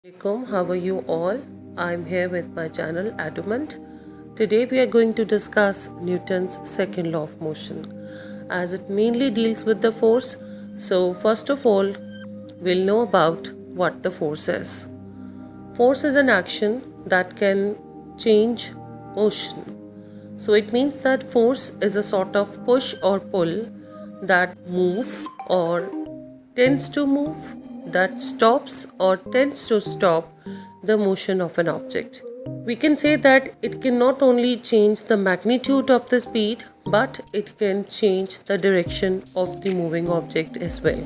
Assalamualaikum, how are you all? I'm here with my channel Ment. Today we are going to discuss Newton's second law of motion as it mainly deals with the force. So first of all, we'll know about what the force is. Force is an action that can change motion. So it means that force is a sort of push or pull that move or tends to move, that stops or tends to stop the motion of an object. We can say that it can not only change the magnitude of the speed, but it can change the direction of the moving object as well.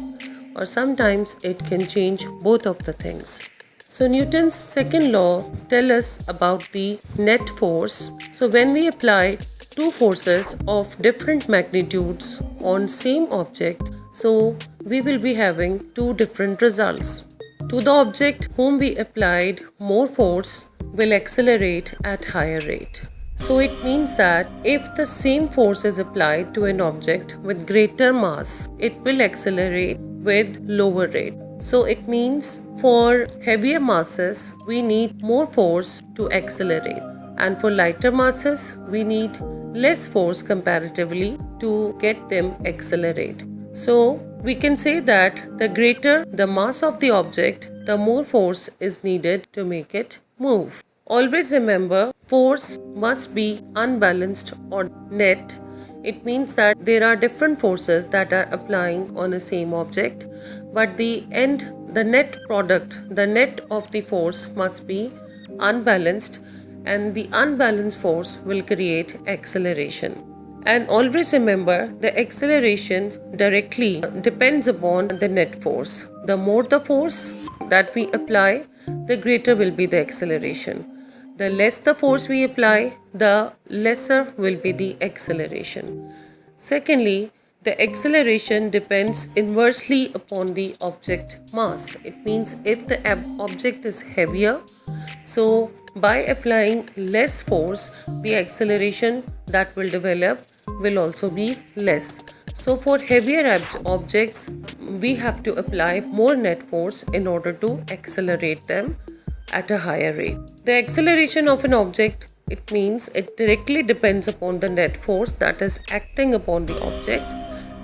Or sometimes it can change both of the things. So Newton's second law tells us about the net force. So when we apply two forces of different magnitudes on same object, so we will be having two different results. To the object whom we applied more force will accelerate at higher rate. So it means that if the same force is applied to an object with greater mass, it will accelerate with lower rate. So it means for heavier masses, we need more force to accelerate, and for lighter masses, we need less force comparatively to get them accelerate. So we can say that the greater the mass of the object, the more force is needed to make it move. Always remember, force must be unbalanced or net. It means that there are different forces that are applying on a same object, but the net product, the net of the force must be unbalanced, and the unbalanced force will create acceleration. And always remember, the acceleration directly depends upon the net force. The more the force that we apply, the greater will be the acceleration. The less the force we apply, the lesser will be the acceleration. Secondly, the acceleration depends inversely upon the object mass. It means if the object is heavier, so by applying less force, the acceleration that will develop will also be less. So for heavier objects, we have to apply more net force in order to accelerate them at a higher rate. The acceleration of an object, it means it directly depends upon the net force that is acting upon the object,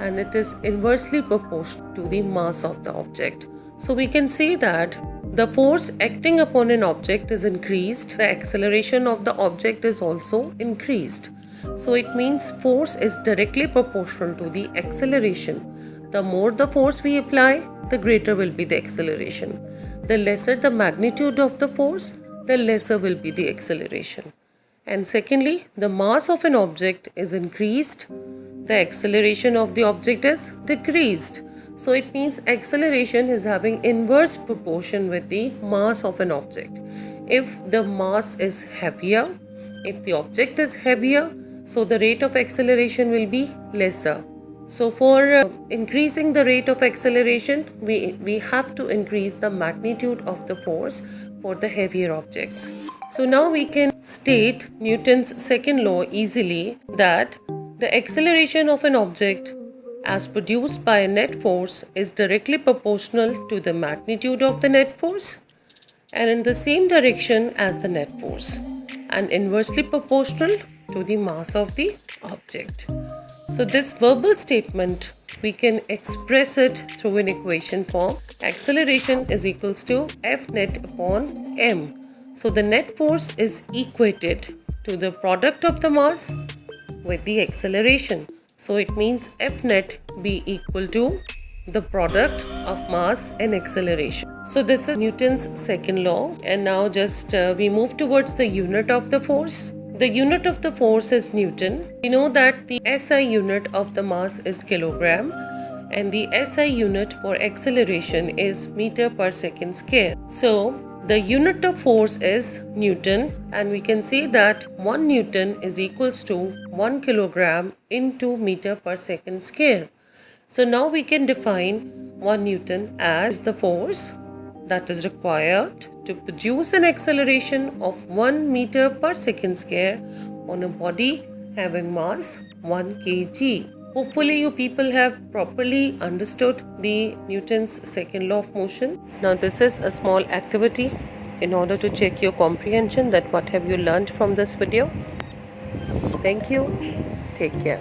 and it is inversely proportional to the mass of the object. So we can say that the force acting upon an object is increased, the acceleration of the object is also increased. So it means force is directly proportional to the acceleration. The more the force we apply, the greater will be the acceleration. The lesser the magnitude of the force, the lesser will be the acceleration. And secondly, the mass of an object is increased, the acceleration of the object is decreased. So it means acceleration is having inverse proportion with the mass of an object. If the mass is heavier, if the object is heavier, so the rate of acceleration will be lesser. So for increasing the rate of acceleration, we have to increase the magnitude of the force for the heavier objects. So now we can state Newton's second law easily, that the acceleration of an object as produced by a net force is directly proportional to the magnitude of the net force and in the same direction as the net force, and inversely proportional to the mass of the object. So this verbal statement, we can express it through an equation form. Acceleration is equals to F net upon m. So the net force is equated to the product of the mass with the acceleration. So it means F net be equal to the product of mass and acceleration. So this is Newton's second law. And now just we move towards the unit of the force. The unit of the force is Newton. We know that the SI unit of the mass is kilogram, and the SI unit for acceleration is meter per second square. So the unit of force is Newton, and we can say that 1 Newton is equals to 1 kilogram into meter per second square. So now we can define 1 Newton as the force that is required to produce an acceleration of 1 meter per second square on a body having mass 1 kg. Hopefully you people have properly understood the Newton's second law of motion. Now this is a small activity in order to check your comprehension, that what have you learned from this video. Thank you. Take care.